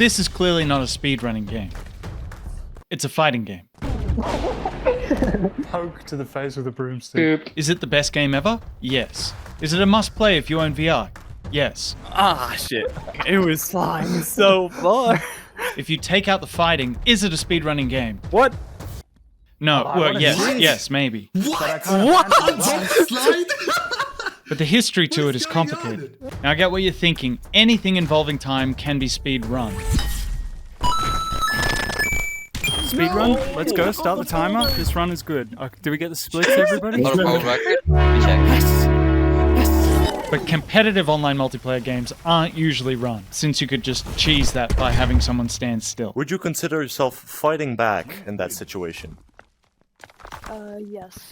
this is clearly not a speedrunning game. It's a fighting game. Poke to the face with a broomstick. Is it the best game ever? Yes. Is it a must-play if you own VR? Yes. Ah, shit. It was flying so far. If you take out the fighting, is it a speedrunning game? What? No, well, yes, maybe. What? Slide? But the history to it is complicated. Now I get what you're thinking. Anything involving time can be speed run. Speedrun? Let's go, start the timer. This run is good. Do we get the splits, everybody? Not a world record? Let me check. But competitive online multiplayer games aren't usually run, since you could just cheese that by having someone stand still. Would you consider yourself fighting back in that situation? Yes.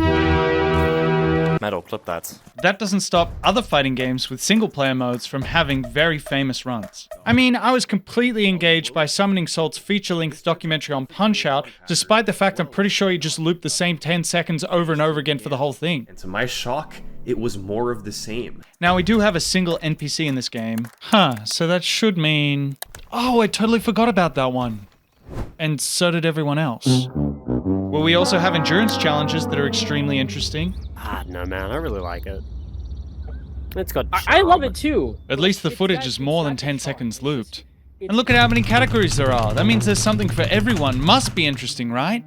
Metal, clip that. That doesn't stop other fighting games with single-player modes from having very famous runs. I mean, I was completely engaged by Summoning Salt's feature-length documentary on Punch-Out, despite the fact I'm pretty sure he just looped the same 10 seconds over and over again for the whole thing. And to my shock, it was more of the same. Now, we do have a single NPC in this game. So that should mean... Oh, I totally forgot about that one. And so did everyone else. Well, we also have endurance challenges that are extremely interesting. Ah, no, man, I really like it. It's got. I love it too. At least the footage is more than 10 seconds looped. And look at how many categories there are. That means there's something for everyone. Must be interesting, right?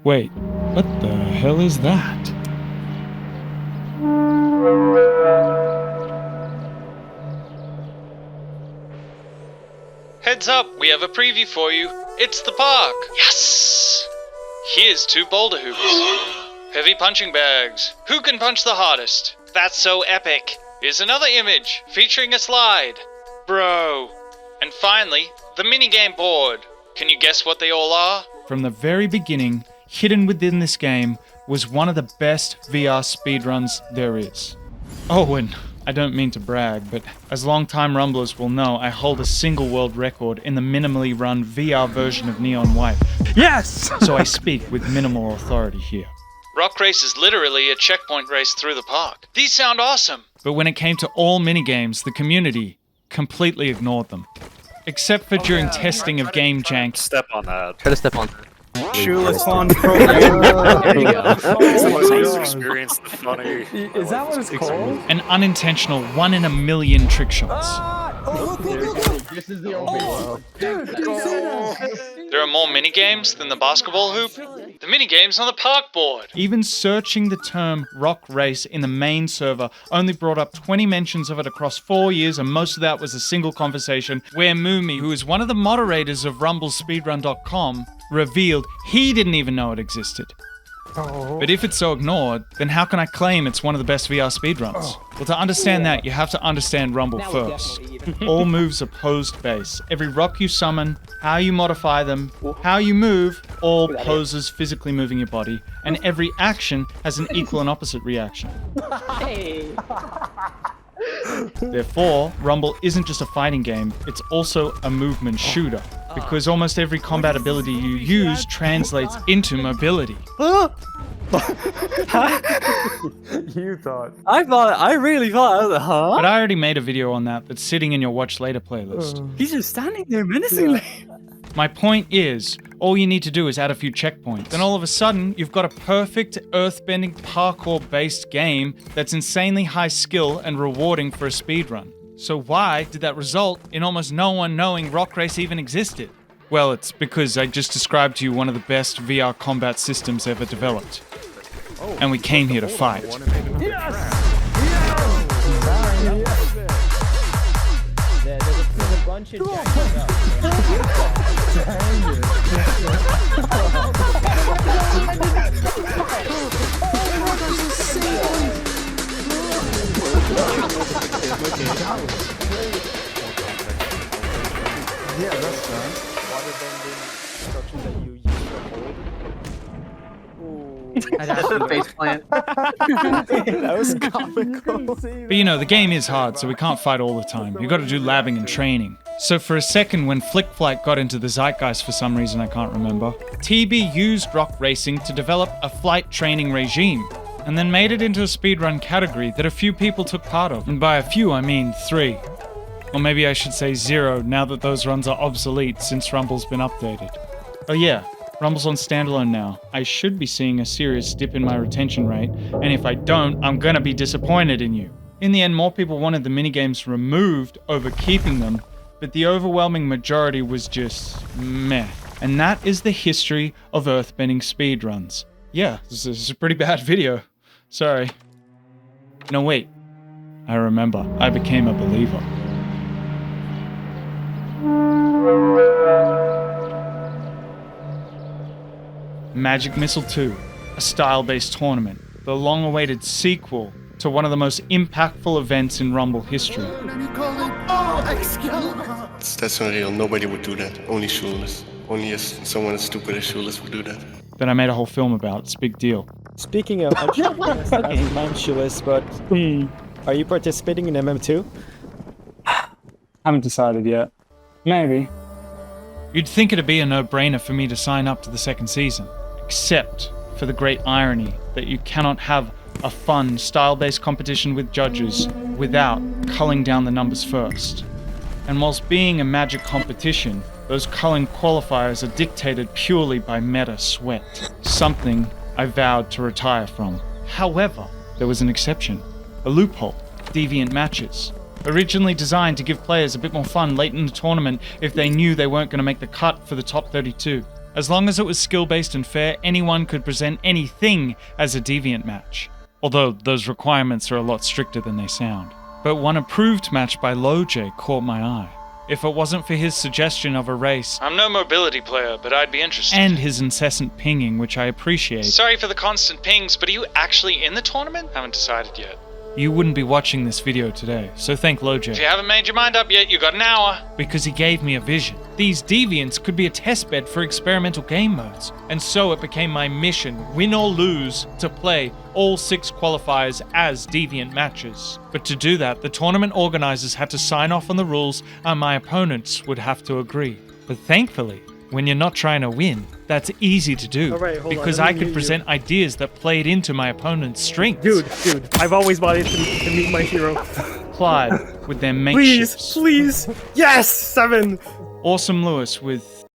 Wait, what the hell is that? Heads up, we have a preview for you. It's the park. Yes! Here's 2 boulder hoops. Heavy punching bags. Who can punch the hardest? That's so epic. Here's another image featuring a slide. Bro. And finally, the minigame board. Can you guess what they all are? From the very beginning, hidden within this game was one of the best VR speedruns there is. Oh, and I don't mean to brag, but as long-time Rumblers will know, I hold a single world record in the minimally run VR version of Neon White. Yes! So I speak with minimal authority here. Rock Race is literally a checkpoint race through the park. These sound awesome! But when it came to all minigames, the community completely ignored them. Except for during testing of game jank. Step on that. Try to step on that. Shoeless on There you go. Someone's experienced the funny. Is that what it's called? An unintentional 1 in a million trick shots. This is the only one. There are more minigames than the basketball hoop? The minigame's on the park board! Even searching the term Rock Race in the main server only brought up 20 mentions of it across 4 years, and most of that was a single conversation where Moomy, who is one of the moderators of RumbleSpeedrun.com, revealed he didn't even know it existed. But if it's so ignored, then how can I claim it's one of the best VR speedruns? Well, to understand that, you have to understand Rumble first. All moves are posed base. Every rock you summon, how you modify them, how you move, all poses physically moving your body, and every action has an equal and opposite reaction. Therefore, Rumble isn't just a fighting game, it's also a movement shooter, because almost every combat ability you use translates into mobility. You thought. I really thought, huh? But I already made a video on that that's sitting in your Watch Later playlist. He's just standing there menacingly. My point is, all you need to do is add a few checkpoints. Then all of a sudden, you've got a perfect earthbending parkour-based game that's insanely high skill and rewarding for a speedrun. So why did that result in almost no one knowing Rock Race even existed? Well, it's because I just described to you one of the best VR combat systems ever developed. And we came here to fight. There's a bunch of Yeah, that's fine. Faceplant. That was comical. But you know, the game is hard, so we can't fight all the time. You've got to do labbing and training. So for a second, when Flick Flight got into the zeitgeist for some reason I can't remember, TB used Rock Racing to develop a flight training regime, and then made it into a speedrun category that a few people took part of. And by a few, I mean 3. Or maybe I should say 0 now that those runs are obsolete since Rumble's been updated. Oh yeah, Rumble's on standalone now. I should be seeing a serious dip in my retention rate, and if I don't, I'm gonna be disappointed in you. In the end, more people wanted the minigames removed over keeping them, but the overwhelming majority was just meh. And that is the history of earthbending speedruns. Yeah, this is a pretty bad video. Sorry. No, wait. I remember. I became a believer. Magic Missile 2, a style-based tournament, the long-awaited sequel to one of the most impactful events in Rumble history. That's unreal. Nobody would do that. Only shoeless. Only someone as stupid as shoeless would do that. That I made a whole film about. It's a big deal. Speaking of, I'm shoeless, but are you participating in MM2? Haven't decided yet. Maybe. You'd think it'd be a no-brainer for me to sign up to the second season, except for the great irony that you cannot have a fun, style-based competition with judges without culling down the numbers first. And whilst being a magic competition, those culling qualifiers are dictated purely by meta sweat, something I vowed to retire from. However, there was an exception, a loophole, Deviant Matches. Originally designed to give players a bit more fun late in the tournament if they knew they weren't going to make the cut for the top 32. As long as it was skill-based and fair, anyone could present anything as a Deviant match. Although those requirements are a lot stricter than they sound. But one approved match by LoJ caught my eye. If it wasn't for his suggestion of a race, I'm no mobility player, but I'd be interested. And his incessant pinging, which I appreciate. Sorry for the constant pings, but are you actually in the tournament? Haven't decided yet. You wouldn't be watching this video today, so thank LoJ. If you haven't made your mind up yet, you got an hour. Because he gave me a vision. These deviants could be a testbed for experimental game modes. And so it became my mission, win or lose, to play all 6 qualifiers as deviant matches. But to do that, the tournament organizers had to sign off on the rules and my opponents would have to agree. But thankfully, when you're not trying to win, that's easy to do. Because I could present ideas that played into my opponent's strengths. Dude, I've always wanted to meet my hero. Clyde with their makeshifts. Please, yes, 7. Awesome Lewis with...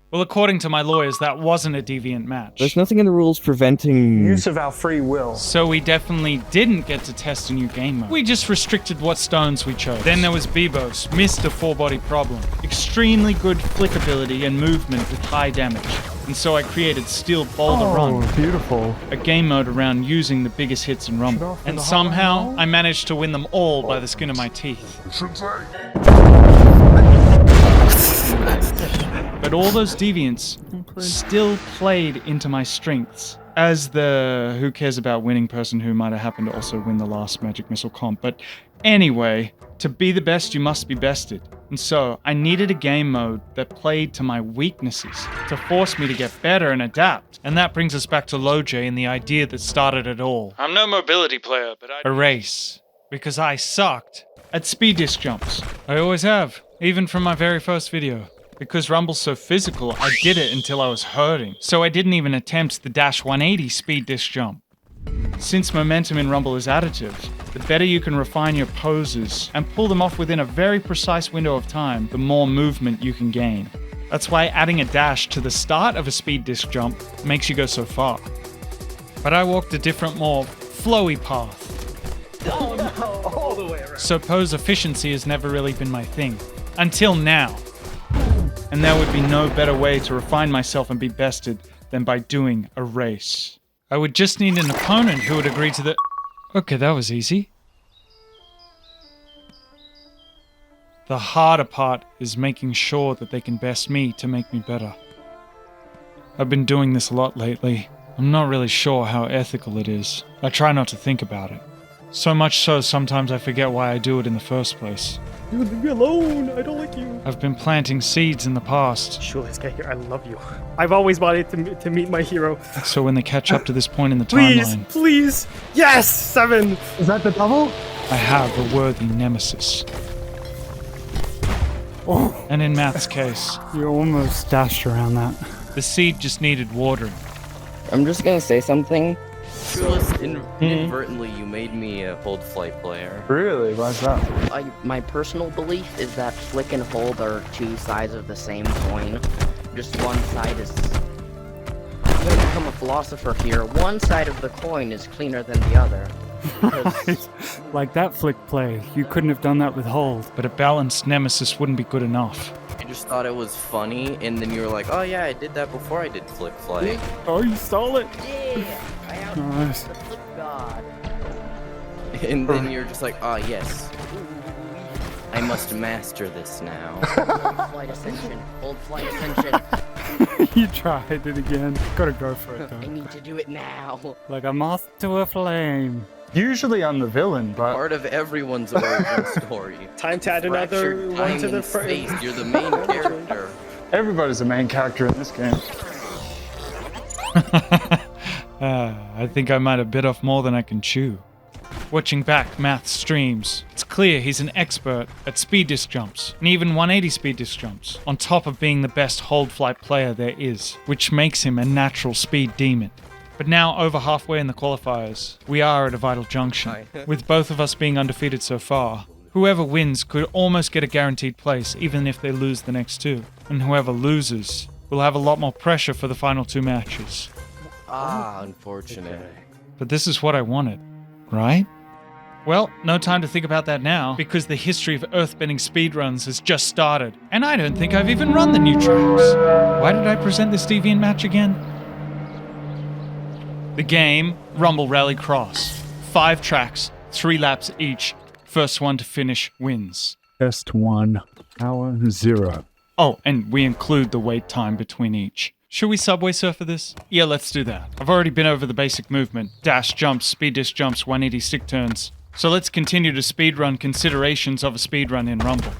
Well, according to my lawyers, that wasn't a deviant match. There's nothing in the rules preventing use of our free will. So we definitely didn't get to test a new game mode. We just restricted what stones we chose. Then there was Bebos, Mr. 4-body problem. Extremely good flick ability and movement with high damage. And so I created Steel Boulder Run. Beautiful. A game mode around using the biggest hits in Rumble. And somehow, I managed to win them all by the skin of my teeth. But all those deviants still played into my strengths. As the who cares about winning person who might have happened to also win the last Magic Missile comp. But anyway, to be the best, you must be bested. And so I needed a game mode that played to my weaknesses, to force me to get better and adapt. And that brings us back to LoJ and the idea that started it all. I'm no mobility player, but a race. Because I sucked at speed disc jumps. I always have, even from my very first video. Because Rumble's so physical, I did it until I was hurting. So I didn't even attempt the dash 180 speed disc jump. Since momentum in Rumble is additive, the better you can refine your poses and pull them off within a very precise window of time, the more movement you can gain. That's why adding a dash to the start of a speed disc jump makes you go so far. But I walked a different, more flowy path. Oh no, all the way around. So pose efficiency has never really been my thing. Until now. And there would be no better way to refine myself and be bested than by doing a race. I would just need an opponent who would agree to the... Okay, that was easy. The harder part is making sure that they can best me to make me better. I've been doing this a lot lately. I'm not really sure how ethical it is. I try not to think about it. So much so, sometimes I forget why I do it in the first place. Dude, leave me alone. I don't like you. I've been planting seeds in the past. Shoeless, get here. I love you. I've always wanted to meet my hero. So when they catch up to this point in the timeline... Please! Yes! 7! Is that the double? I have a worthy nemesis. Oh. And in Matt's case... You almost dashed around that. The seed just needed watering. I'm just gonna say something. Shoeless, inadvertently, you made me a hold flight player. Really? Why's that? My personal belief is that flick and hold are two sides of the same coin. Just one side is... I'm gonna become a philosopher here. One side of the coin is cleaner than the other. Right. Like that flick play. You couldn't have done that with hold. But a balanced nemesis wouldn't be good enough. I just thought it was funny, and then you were like, oh yeah, I did that before I did flick flight. Oh, you stole it? Yeah! I out Nice. the flip god. And then you're just like, ah, yes. I must master this now. Hold flight ascension. Hold flight ascension. You tried it again. Gotta go for it, I though. need to do it now. Like a moth to a flame. Usually I'm the villain, but... Part of everyone's origin story. Time to add another Fractured one time to the and space. frame. You're the main character. Everybody's the main character in this game. I think I might have bit off more than I can chew. Watching back Math's streams, it's clear he's an expert at speed disc jumps, and even 180 speed disc jumps, on top of being the best hold flight player there is, which makes him a natural speed demon. But now, over halfway in the qualifiers, we are at a vital junction. With both of us being undefeated so far, whoever wins could almost get a guaranteed place, even if they lose the next two. And whoever loses will have a lot more pressure for the final two matches. Ah, unfortunate. But this is what I wanted, right? Well, no time to think about that now, because the history of earthbending speedruns has just started, and I don't think I've even run the new tracks. Why did I present this Deviant match again? The game, Rumble Rally Cross. 5 tracks, 3 laps each. First one to finish wins. Test 1, hour 0. Oh, and we include the wait time between each. Should we subway surf for this? Yeah, let's do that. I've already been over the basic movement. Dash jumps, speed disc jumps, 180 stick turns. So let's continue to speedrun considerations of a speedrun in Rumble.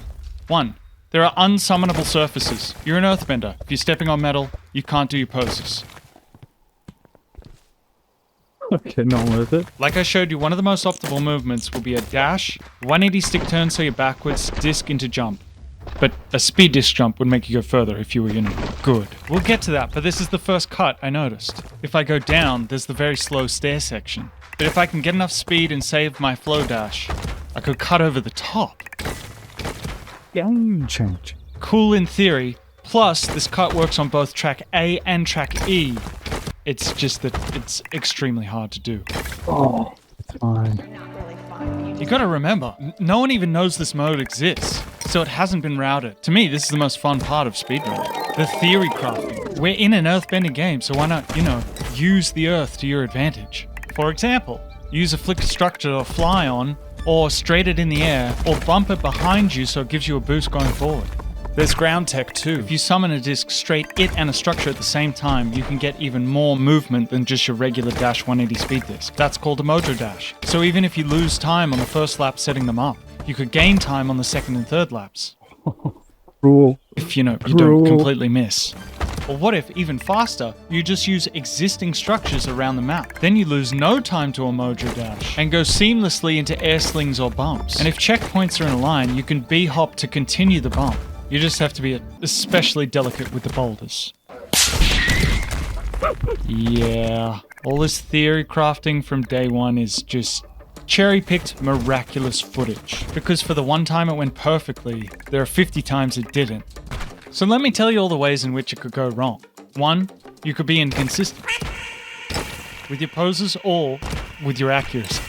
1. There are unsummonable surfaces. You're an Earthbender. If you're stepping on metal, you can't do your poses. Okay, not worth it. Like I showed you, one of the most optimal movements will be a dash, 180 stick turn so you're backwards, disc into jump. But a speed disc jump would make you go further if you were, good. We'll get to that, but this is the first cut I noticed. If I go down, there's the very slow stair section. But if I can get enough speed and save my flow dash, I could cut over the top. Game change. Cool in theory, plus this cut works on both track A and track E. It's just that it's extremely hard to do. Oh, it's fine. You gotta remember, no one even knows this mode exists, so it hasn't been routed. To me, this is the most fun part of speedrunning. The theory crafting. We're in an earthbending game, so why not, use the earth to your advantage? For example, use a flick structure to fly on, or straight it in the air, or bump it behind you so it gives you a boost going forward. There's ground tech too. If you summon a disc, straight it and a structure at the same time, you can get even more movement than just your regular dash 180 speed disc. That's called a mojo dash. So even if you lose time on the first lap setting them up, you could gain time on the second and third laps. Rule. If you don't completely miss. Or what if, even faster, you just use existing structures around the map? Then you lose no time to a mojo dash and go seamlessly into air slings or bumps. And if checkpoints are in a line, you can B-hop to continue the bump. You just have to be especially delicate with the boulders. Yeah, all this theory crafting from day one is just cherry-picked miraculous footage. Because for the one time it went perfectly, there are 50 times it didn't. So let me tell you all the ways in which it could go wrong. 1, you could be inconsistent with your poses or with your accuracy.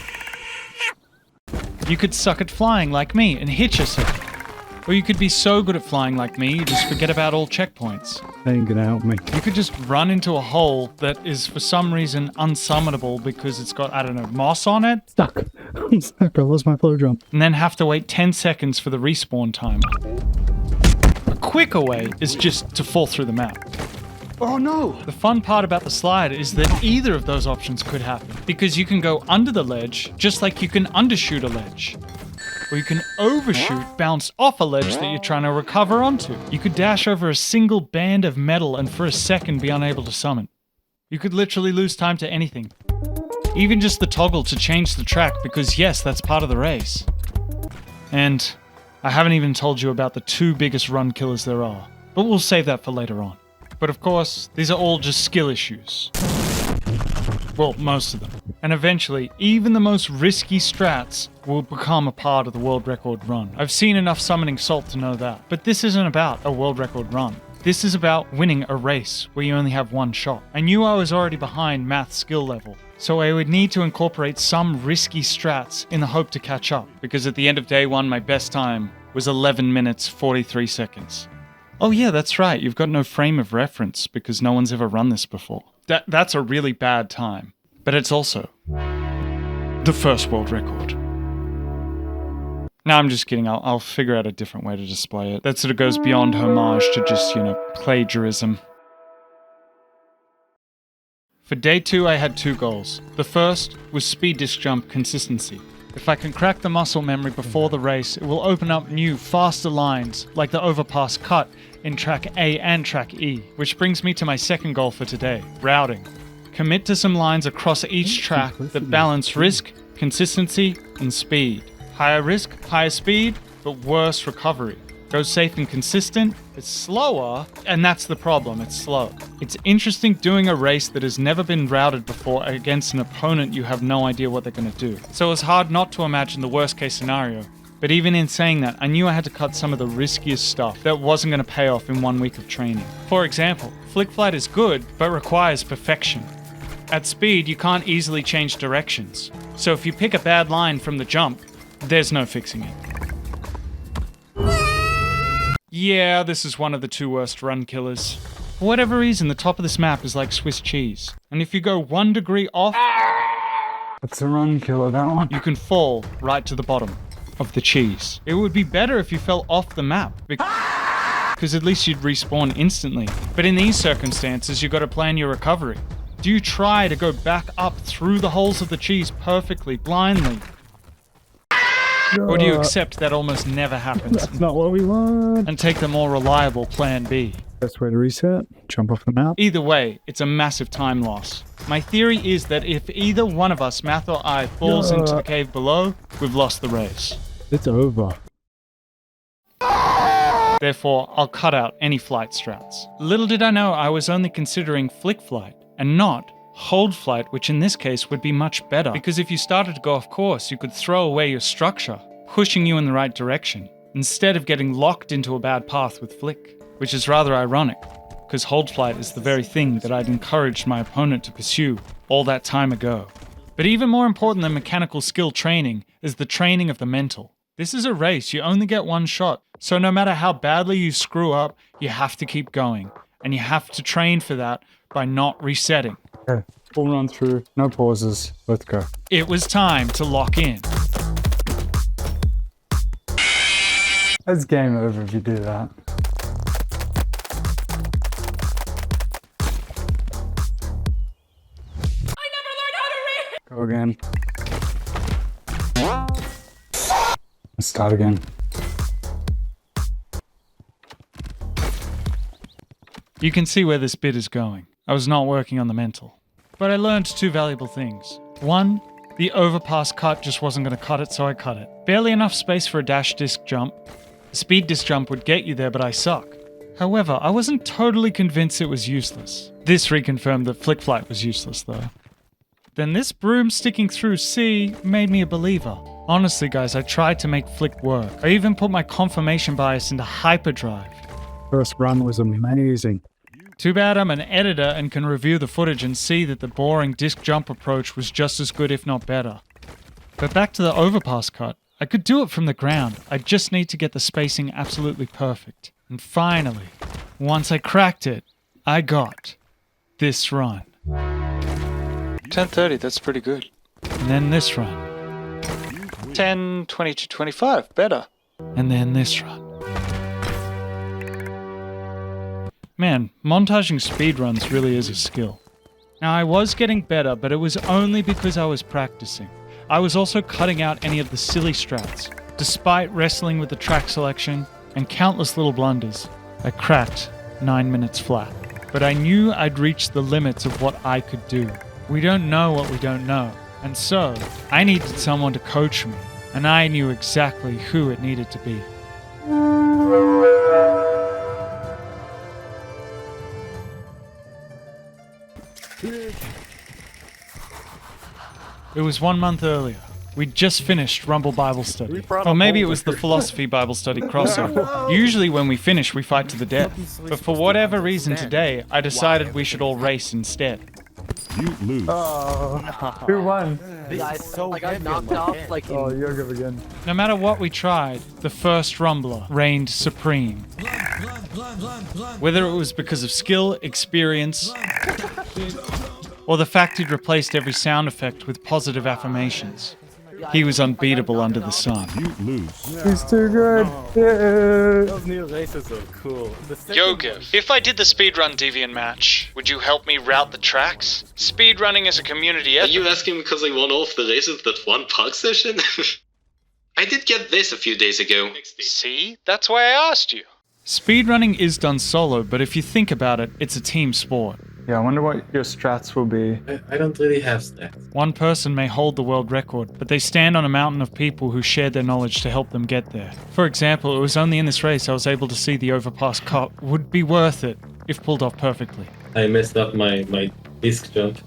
You could suck at flying like me and hit yourself. Or you could be so good at flying like me, you just forget about all checkpoints. That ain't gonna help me. You could just run into a hole that is for some reason unsummonable because it's got, moss on it. Stuck. I'm stuck. I lost my flow jump. And then have to wait 10 seconds for the respawn timer. A quicker way is just to fall through the map. Oh no! The fun part about the slide is that either of those options could happen, because you can go under the ledge just like you can undershoot a ledge. Or you can overshoot, bounce off a ledge that you're trying to recover onto. You could dash over a single band of metal and for a second be unable to summon. You could literally lose time to anything. Even just the toggle to change the track, because yes, that's part of the race. And I haven't even told you about the 2 biggest run killers there are, but we'll save that for later on. But of course, these are all just skill issues. Well, most of them. And eventually, even the most risky strats will become a part of the world record run. I've seen enough summoning salt to know that. But this isn't about a world record run. This is about winning a race where you only have one shot. I knew I was already behind math skill level, so I would need to incorporate some risky strats in the hope to catch up, because at the end of day one, my best time was 11 minutes 43 seconds. Oh yeah, that's right, you've got no frame of reference because no one's ever run this before. That's a really bad time, but it's also the first world record. No, I'm just kidding. I'll figure out a different way to display it. That sort of goes beyond homage to just, plagiarism. For day 2, I had 2 goals. The first was speed disc jump consistency. If I can crack the muscle memory before the race, it will open up new, faster lines, like the overpass cut in track A and track E, which brings me to my second goal for today, routing. Commit to some lines across each track that balance risk, consistency, and speed. Higher risk, higher speed, but worse recovery. Go safe and consistent, it's slower, and that's the problem, it's slow. It's interesting doing a race that has never been routed before against an opponent you have no idea what they're going to do. So it's hard not to imagine the worst case scenario. But even in saying that, I knew I had to cut some of the riskiest stuff that wasn't going to pay off in 1 week of training. For example, flick flight is good, but requires perfection. At speed, you can't easily change directions. So if you pick a bad line from the jump, there's no fixing it. Yeah, this is one of the 2 worst run killers. For whatever reason, the top of this map is like Swiss cheese. And if you go 1 degree off... That's a run killer, that one. You can fall right to the bottom of the cheese. It would be better if you fell off the map, because at least you'd respawn instantly. But in these circumstances, you've got to plan your recovery. Do you try to go back up through the holes of the cheese perfectly, blindly? Or do you accept that almost never happens? That's not what we want. And take the more reliable plan B? Best way to reset, jump off the map. Either way, it's a massive time loss. My theory is that if either one of us, Math or I, falls into the cave below, we've lost the race. It's over. Therefore, I'll cut out any flight strats. Little did I know I was only considering flick flight, and not hold flight, which in this case would be much better, because if you started to go off course, you could throw away your structure, pushing you in the right direction, instead of getting locked into a bad path with flick, which is rather ironic, because hold flight is the very thing that I'd encouraged my opponent to pursue all that time ago. But even more important than mechanical skill training is the training of the mental. This is a race, you only get 1 shot, so no matter how badly you screw up, you have to keep going, and you have to train for that by not resetting. Okay, full run through, no pauses, let's go. It was time to lock in. That's game over if you do that. I never learned how to read! Go again. Let's start again. You can see where this bit is going. I was not working on the mental. But I learned 2 valuable things. 1, the overpass cut just wasn't going to cut it, so I cut it. Barely enough space for a dash disc jump. A speed disc jump would get you there, but I suck. However, I wasn't totally convinced it was useless. This reconfirmed that flick flight was useless, though. Then this broom sticking through C made me a believer. Honestly, guys, I tried to make flick work. I even put my confirmation bias into hyperdrive. First run was amazing. Too bad I'm an editor and can review the footage and see that the boring disc jump approach was just as good if not better. But back to the overpass cut. I could do it from the ground. I just need to get the spacing absolutely perfect. And finally, once I cracked it, I got this run. 10:30, that's pretty good. And then this run. 10:20 to 25, better. And then this run. Man, montaging speedruns really is a skill. Now, I was getting better, but it was only because I was practicing. I was also cutting out any of the silly strats. Despite wrestling with the track selection and countless little blunders, I cracked 9 minutes flat. But I knew I'd reached the limits of what I could do. We don't know what we don't know, and so I needed someone to coach me, and I knew exactly who it needed to be. It was 1 month earlier. We'd just finished Rumble Bible Study. Or maybe it was the Philosophy Bible Study crossover. Usually when we finish, we fight to the death. But for whatever reason today, I decided we should all race instead. You lose. Who won? I got knocked off like in... yogev again. No matter what we tried, the first Rumbler reigned supreme. Whether it was because of skill, experience, or the fact he'd replaced every sound effect with positive affirmations. He was unbeatable under the sun. You lose. He's too good. Those new races are cool. Yogev, if I did the speedrun Deviant match, would you help me route the tracks? Speedrunning is a community effort. Are you asking because I won all of the races that one park session? I did get this a few days ago. See? That's why I asked you. Speedrunning is done solo, but if you think about it, it's a team sport. Yeah, I wonder what your strats will be. I don't really have stats. One person may hold the world record, but they stand on a mountain of people who shared their knowledge to help them get there. For example, it was only in this race I was able to see the overpass cut would be worth it if pulled off perfectly. I messed up my disc jump.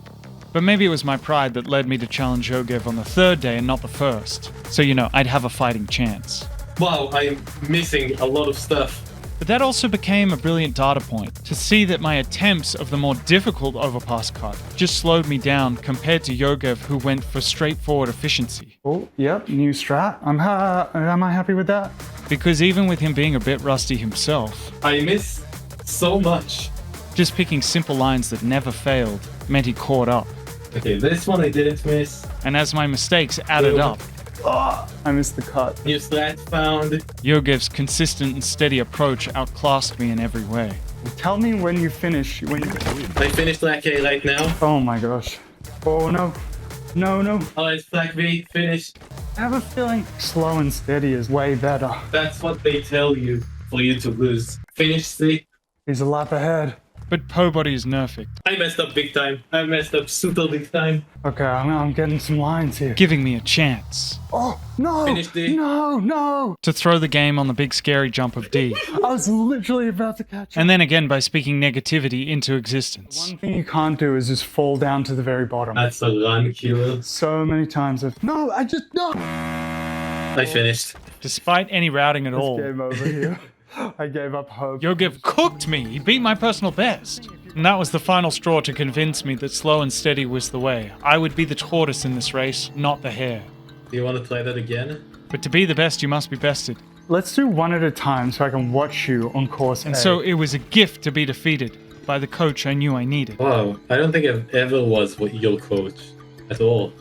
But maybe it was my pride that led me to challenge Yogev on the third day and not the first. So, I'd have a fighting chance. Wow, I'm missing a lot of stuff. But that also became a brilliant data point, to see that my attempts of the more difficult overpass cut just slowed me down compared to Yogev, who went for straightforward efficiency. Oh, yep, new strat. Am I happy with that? Because even with him being a bit rusty himself, I miss so much. just picking simple lines that never failed meant he caught up. Okay, this one I didn't miss. And as my mistakes added up, I missed the cut. New strat found. Yogev's consistent and steady approach outclassed me in every way. Tell me when you finish. I finished Black A right now. Oh my gosh. Oh no. No. Oh, it's Black B, finished. I have a feeling slow and steady is way better. That's what they tell you for you to lose. Finish C. He's a lap ahead. But Pobody is nerfed, I messed up big time. I messed up super big time. Okay, I'm getting some lines here. giving me a chance Oh, no! Finish D. No! to throw the game on the big scary jump of D. I was literally about to catch And then again by speaking negativity into existence. One thing you can't do is just fall down to the very bottom. That's a run killer. So many times no! I finished. Despite any routing at all, Game over here. I gave up hope. Yogev cooked me. He beat my personal best. And that was the final straw to convince me that slow and steady was the way. I would be the tortoise in this race, not the hare. Do you want to play that again? But to be the best, you must be bested. Let's do one at a time so I can watch you on course And A. so it was a gift to be defeated by the coach I knew I needed. Wow, I don't think I've ever was your coach at all.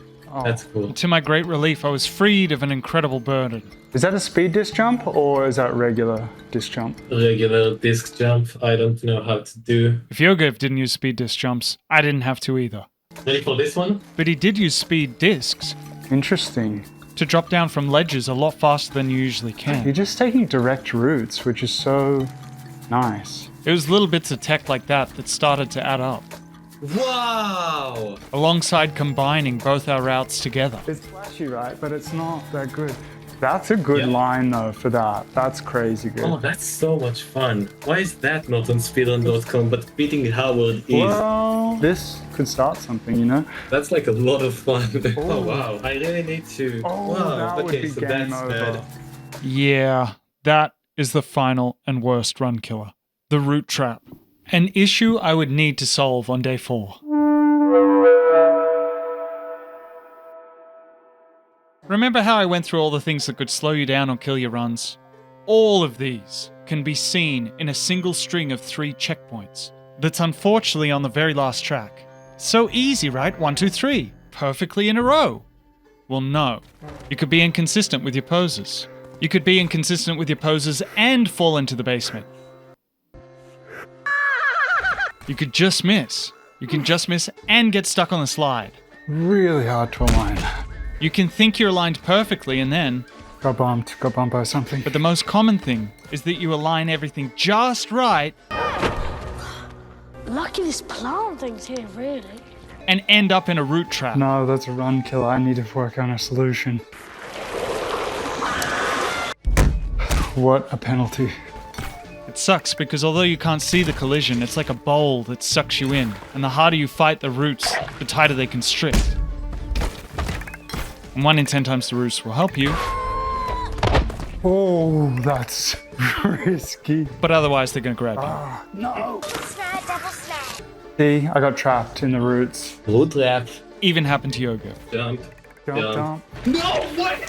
That's cool. To my great relief, I was freed of an incredible burden. Is that a speed disc jump or is that regular disc jump? Regular disc jump, I don't know how to do. If Yogev didn't use speed disc jumps, I didn't have to either. Ready for this one? But he did use speed discs Interesting. to drop down from ledges a lot faster than you usually You're can. just taking direct routes, which is so nice. It was little bits of tech like that started to add up, Wow! alongside combining both our routes together. It's flashy, right? But it's not that good. That's a good line, though, for that. That's crazy good. Oh, that's so much fun. Why is that not on speedrun.com, but beating Howard is? Well, this could start something, you know? That's like a lot of fun. Oh, wow. I really need to... Oh, wow. that would Okay, be so game that's over. bad. Yeah, that is the final and worst run killer. The root trap. An issue I would need to solve on day 4. Remember how I went through all the things that could slow you down or kill your runs? All of these can be seen in a single string of 3 checkpoints that's unfortunately on the very last track. So easy, right? 1, 2, 3. Perfectly in a row. Well, no. You could be inconsistent with your poses. You could be inconsistent with your poses and fall into the basement. You could just miss. You can just miss and get stuck on the slide. Really hard to align. You can think you're aligned perfectly and then... Got bumped by something. But the most common thing is that you align everything just right Lucky this plant thing's here, really. and end up in a root trap. No, that's a run killer. I need to work on a solution. What a penalty. It sucks because although you can't see the collision, it's like a bowl that sucks you in. And the harder you fight the roots, the tighter they constrict. And 1 in 10 times the roost will help you. Oh, that's risky. But otherwise, they're going to grab you. No. Snare, double snare. See, I got trapped in the roots. Blue trap. Even happened to yogev. Jump. Jump. No, what?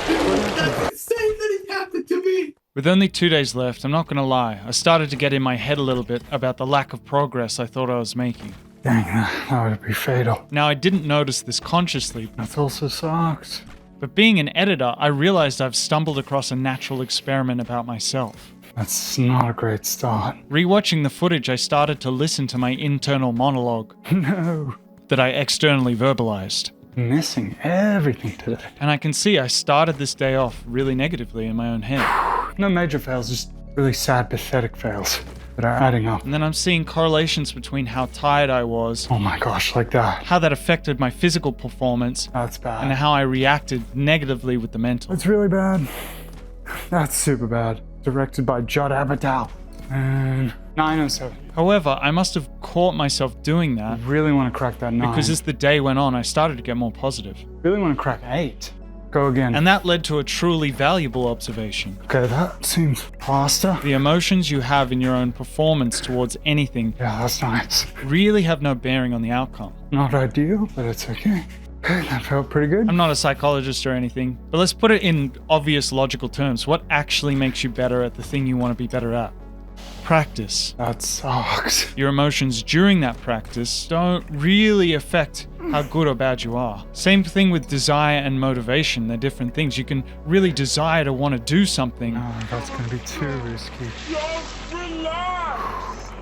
That's insane that it happened to me. With only 2 days left, I'm not going to lie, I started to get in my head a little bit about the lack of progress I thought I was making. Dang, that would be fatal. Now, I didn't notice this consciously, That also sucks. but being an editor, I realized I've stumbled across a natural experiment about myself. That's not a great start. Rewatching the footage, I started to listen to my internal monologue No. that I externally verbalized. Missing everything today. And I can see I started this day off really negatively in my own head. No major fails, just really sad, pathetic fails that are adding up. And then I'm seeing correlations between how tired I was, Oh my gosh, like that. how that affected my physical performance, That's bad. and how I reacted negatively with the mental. That's really bad. That's super bad. Directed by Judd Apatow. And 907. However, I must have caught myself doing that Really want to crack that 9. because as the day went on, I started to get more positive. Really want to crack 8. Go again. And that led to a truly valuable observation. Okay, that seems faster. The emotions you have in your own performance towards anything Yeah, that's nice. really have no bearing on the outcome. Not ideal, but it's okay. Okay, that felt pretty good. I'm not a psychologist or anything, but let's put it in obvious logical terms. What actually makes you better at the thing you want to be better at? Practice. That sucks. Your emotions during that practice don't really affect how good or bad you are. Same thing with desire and motivation. They're different things. You can really desire to want to do something, Oh, that's gonna be too risky.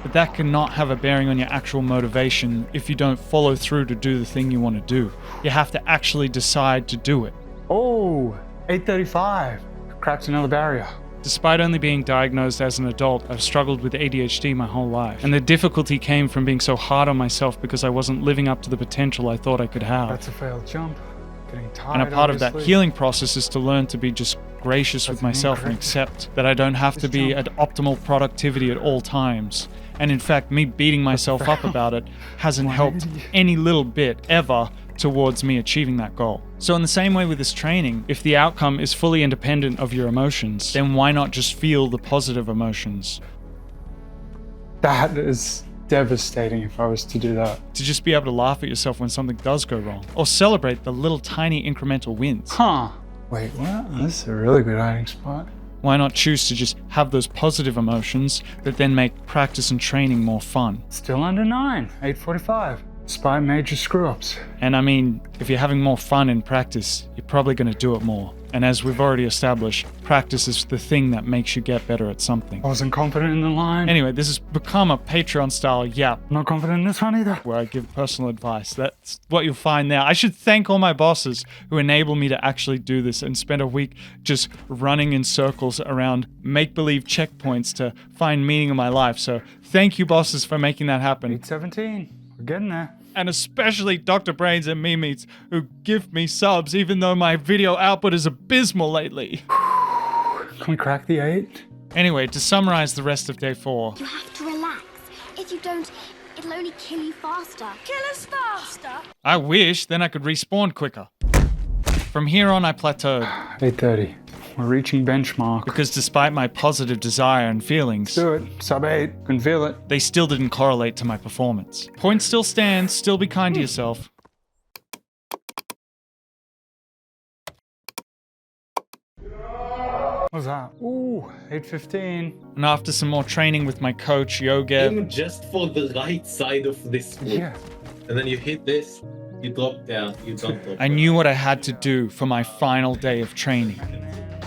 but that cannot have a bearing on your actual motivation if you don't follow through to do the thing you want to do. You have to actually decide to do it. Oh, 835. Cracked another barrier. Despite only being diagnosed as an adult, I've struggled with ADHD my whole life. And the difficulty came from being so hard on myself because I wasn't living up to the potential I thought I could have. That's a failed jump. Getting tired. And a part of that obviously. healing process is to learn to be just gracious with That's an myself and incorrect- accept that I don't have to Just be jump. at optimal productivity at all times. And in fact, me beating myself up about it hasn't helped 180. any little bit ever towards me achieving that goal. So in the same way with this training, if the outcome is fully independent of your emotions, then why not just feel the positive emotions? That is devastating if I was to do that. To just be able to laugh at yourself when something does go wrong, or celebrate the little tiny incremental wins. Huh. Wait, what? This is a really good hiding spot. Why not choose to just have those positive emotions that then make practice and training more fun? Still under 9, 845. Despite major screw-ups. And I mean, if you're having more fun in practice, you're probably going to do it more. And as we've already established, practice is the thing that makes you get better at something. I wasn't confident in the line. Anyway, this has become a Patreon-style yap, Not confident in this one either. where I give personal advice. That's what you'll find there. I should thank all my bosses who enable me to actually do this and spend a week just running in circles around make-believe checkpoints to find meaning in my life. So thank you, bosses, for making that happen. 817. We're getting there. And especially Dr. Brains and Memeats, who give me subs even though my video output is abysmal lately. Can we crack the 8? Anyway, to summarize the rest of day 4, You have to relax. If you don't, it'll only kill you faster. Kill us faster? I wish, then I could respawn quicker. From here on, I plateaued, 830. We're reaching benchmark. because despite my positive desire and feelings, Do it. Sub 8. Can feel it. they still didn't correlate to my performance. Point still stands, still be kind to yourself. What was that? Ooh, 815. And after some more training with my coach, yogev, Aim just for the right side of this wood. Yeah. And then you hit this, you drop down, you don't drop I down. knew what I had to do for my final day of training.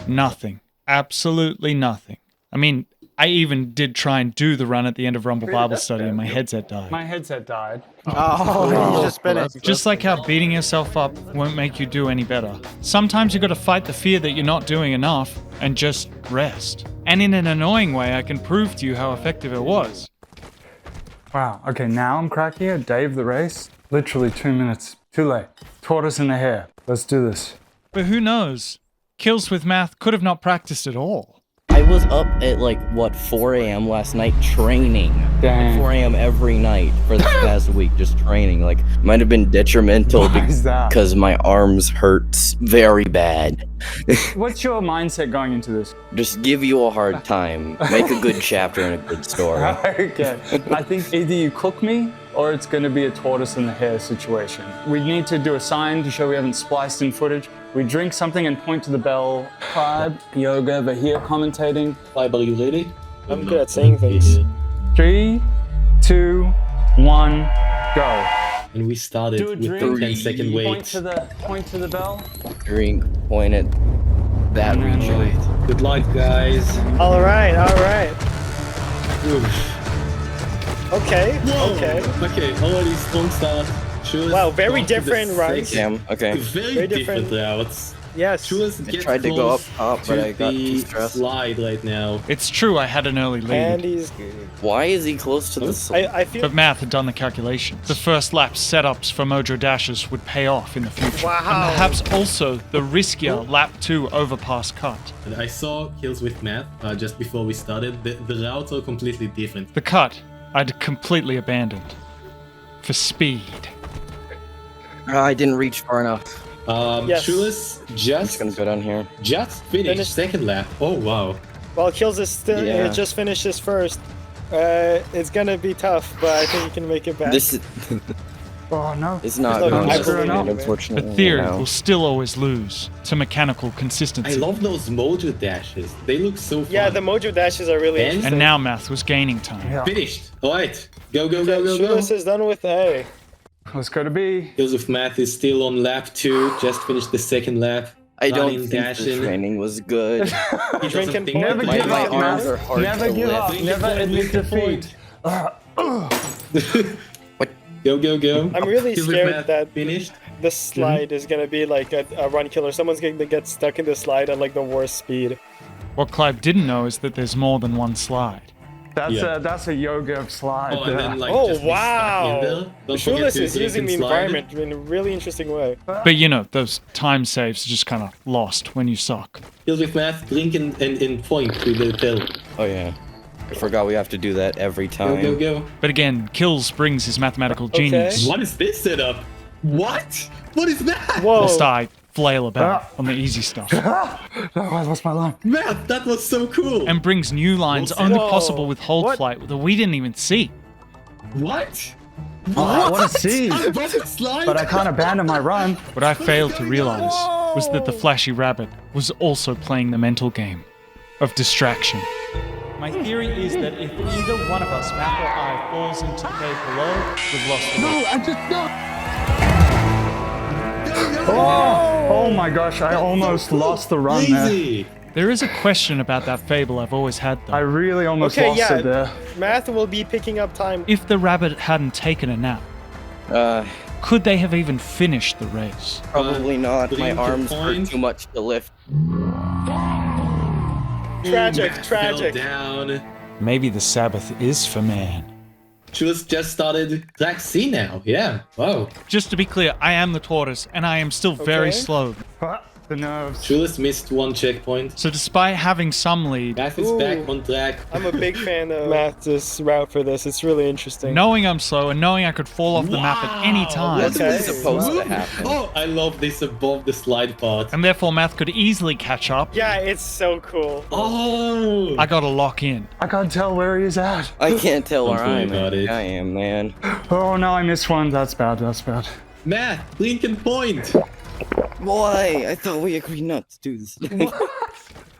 Nothing. Absolutely nothing. I mean, I even did try and do the run at the end of Rumble Bible Study and my headset died. My headset died. Oh, you just spin it. Just like how beating yourself up won't make you do any better. Sometimes you gotta fight the fear that you're not doing enough and just rest. And in an annoying way, I can prove to you how effective it was. Wow. Okay, now I'm cracking it. Day of the race. Literally 2 minutes. Too late. Tortoise in the hair. Let's do this. But who knows? Kills with math could have not practiced at all. I was up at like, what, 4 a.m. last night training. Dang. 4 a.m. every night for the past week, just training. Like, might have been detrimental Why is that? because my arms hurt very bad. What's your mindset going into this? Just give you a hard time. Make a good chapter and a good story. Okay. I think either you cook me or it's going to be a tortoise and the hare situation. We need to do a sign to show we haven't spliced in footage. We drink something and point to the bell. Klibe, yogev are here commentating. Klibe, are you ready? I'm good at saying things. 3, 2, 1, go. And we started Do a with the drink. 10-second wait. Point to the bell. Drink, point at that region. Good luck, guys. All right. Oof. Okay. Whoa. Okay. Okay, already strong start. Shoeless Wow, very gone to the different runs. second. Damn, okay. Very different routes. Yes. Shoeless I gets tried to go up close top, but to I got the too stressed. slide right now. It's true I had an early lead. And he's. Why is he close to the slide? I feel. But Math had done the calculations. The first lap setups for Mojo Dashes would pay off in the future. Wow. And perhaps also the riskier lap 2 overpass cut. And I saw kills with Matt just before we started. The routes are completely different. The cut I'd completely abandoned. For speed. I didn't reach far enough. Yes. Shoeless I'm just just gonna go down here. finished second lap. Oh wow. Well, Kills is still. Yeah. Just finished his first. It's gonna be tough, but I think he can make it back. This is Oh no. it's not no going I to believe be, in it. unfortunately. But theory no. will still always lose to mechanical I consistency. love those Mojo dashes. They look so fun. Yeah, the Mojo dashes are really And- interesting. And now Math was gaining time. Yeah. Finished. Alright. Go, go, go, go, go. Shoeless is done with A. Let's go to B. Kills with Math is still on lap 2. Just finished the second lap. I don't Running, think the dashing. training was good. He doesn't Drinking think point. Never My- give my up, arms man. are hard Never to give lift. up. Blink Never the admit point, defeat. Go, go, go. I'm really Kills with scared Math that finished. the slide is gonna be like a run killer. Someone's gonna get stuck in the slide at like the worst speed. What Clive didn't know is that there's more than one slide. That's Yeah. a yogev slide. Oh, and then like Oh, just be stuck wow. in there. Don't forget Shoeless to is drink using and the slide. environment in a really interesting way. But you know, those time saves are just kind of lost when you suck. Kills with Math, drink and point to the pill. Oh yeah. I forgot we have to do that every Go, time. go, go. But again, Kills brings his mathematical genius. What is this setup? What? What is that? Whoa. Whilst I flail about on the easy stuff. No, I lost my line. Math, that was so cool. And brings new lines Whoa. only possible with hold What? flight that we didn't even see. What? Oh, I want to see, Above the slide? but I can't abandon my run. What I failed to realize was that the flashy rabbit was also playing the mental game of distraction. My theory is that if either one of us, Matt or I, falls into the cave below, we've lost the race. I just Oh my gosh, I almost lost the run there. Easy. There is a question about that fable I've always had though. I really almost Okay, lost yeah. it there. Math will be picking up time. If the rabbit hadn't taken a nap, could they have even finished the race? Probably not. My Blink your arms hurt point. too much to lift. Tragic, Math tragic. Fell down. Maybe the Sabbath is for man. Shoeless just started track C now. Yeah. Wow. Just to be clear, I am the tortoise, and I am still very Okay. slow. The nerves. Shoeless missed one checkpoint. So despite having some lead, Math is Ooh. back on track. I'm a big fan of Math's route for this. It's really interesting. knowing I'm slow and knowing I could fall off the map at any time, That's Okay. what's supposed to happen. Oh, I love this above the slide part. and therefore Math could easily catch up, Yeah, it's so cool. Oh. I gotta lock in. I can't tell where he's at. I can't tell Don't where worry I'm about at. it. I am, man. Oh no, I missed one. That's bad. That's bad. Math, Lincoln Point. Why? I thought we agreed not to do this.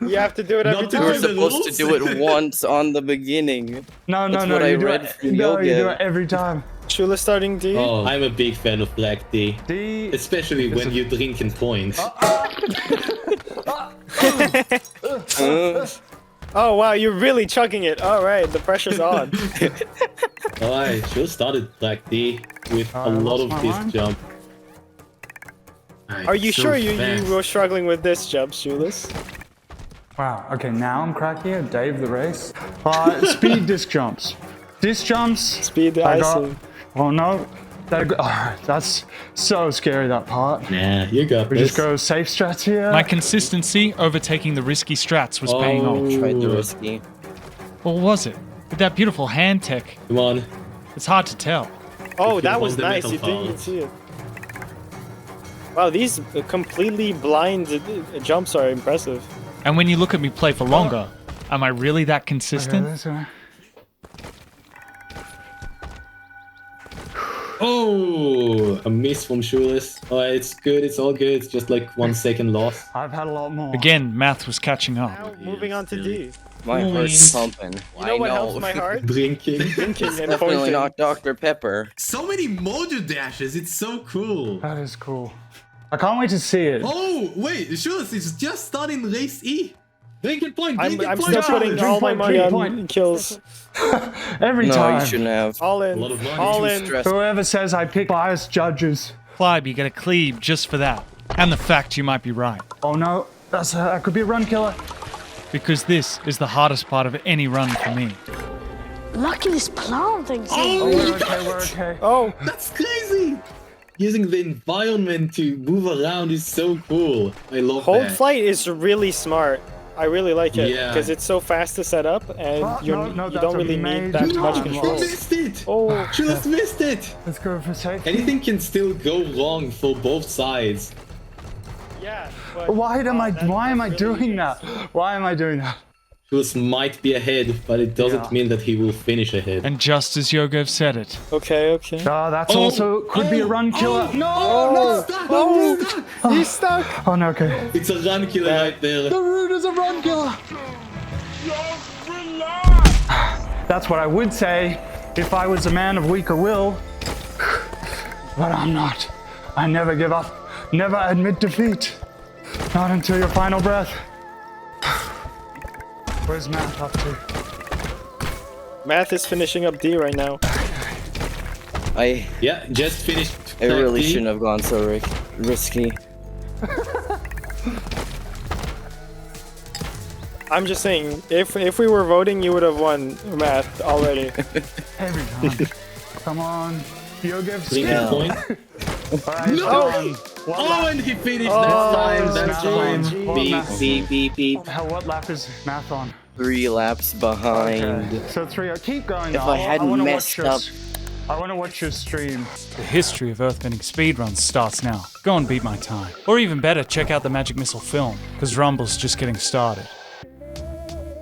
You have to do it every Not to We were time. the supposed to do it once on the beginning. No, That's no, what no. I You do read it. from No, you do yogev. it every time. Shoeless starting D. Oh, I'm a big fan of Black D. D. Especially when you drink in points. Oh wow, you're really chugging it. All right, the pressure's on. Alright, should started Black D with a lot of lost my this line. jump. Are you So sure you fast. were struggling with this jump, Shoeless? Wow. Okay, now I'm cracking it. Dave the race. Speed disc jumps. Disc jumps. Speed I got. icing. Oh no. That's so scary, that part. Nah, you got We this. just go safe strats here. My consistency overtaking the risky strats was paying off. Tried the risky. Or was it? With that beautiful hand tech, Come on. it's hard to tell. Oh, If that you was want the nice. metal You didn't power. even see it. Wow, these completely blind jumps are impressive. And when you look at me play for longer, am I really that consistent? Oh, a miss from shoeless. Oh, it's good. It's all good. It's just like 1 second loss. I've had a lot more. Again, math was catching up. Now moving on to D. My heart's pumping. You know what helps my heart? Drinking. Drinking and Definitely pointing. not Dr. Pepper. So many mojo dashes. It's so cool. That is cool. I can't wait to see it. Oh, wait. Shoeless is just starting race E. Drink and point. Drink and I'm point. still putting all my money on kills. Every No, time. you shouldn't have. All A in. lot of money. All Too in. stressed. Whoever says I pick biased judges. Klibe, you get a cleave just for that. And the fact you might be right. Oh no, that could be a run killer. Because this is the hardest part of any run for me. Lucky this plant thing's Oh, We're okay. Oh, that's crazy. Using the environment to move around is so cool. I love hold that. flight is really smart. I really like it Yeah. because it's so fast to set up, and you that's don't really amazing. need that much You control. missed it. Oh, Shoeless missed it. Let's go for safety. Anything can still go wrong for both sides. yeah. But, Why am I really doing is. that? Why am I doing that? Shoeless might be ahead, but it doesn't mean that he will finish ahead. And just as Yogev said it, Okay, okay. That's also could be a run killer. No, stuck. Oh, Stuck. he's stuck. Oh no, okay. It's a run killer right there. The route is a run killer. That's what I would say if I was a man of weaker will. But I'm not. I never give up. Never admit defeat. Not until your final breath. Where's Matt up to? Math is finishing up D right now. Yeah, just finished. I really 30. shouldn't have gone so risky. I'm just saying, if we were voting, you would have won Math already. Every time. Come on. Yogev Drink and point. Alright, No! Oh, and he finished that time. That's time. fine. Beep, beep, beep, beep. What lap is Math on? 3 laps behind. Okay. So 3. Keep going. If though. I hadn't wanna messed watch your up. I want to watch your stream. the history of earthbending speedruns starts now. Go and beat my time. Or even better, check out the Magic Missile film, because Rumble's just getting started.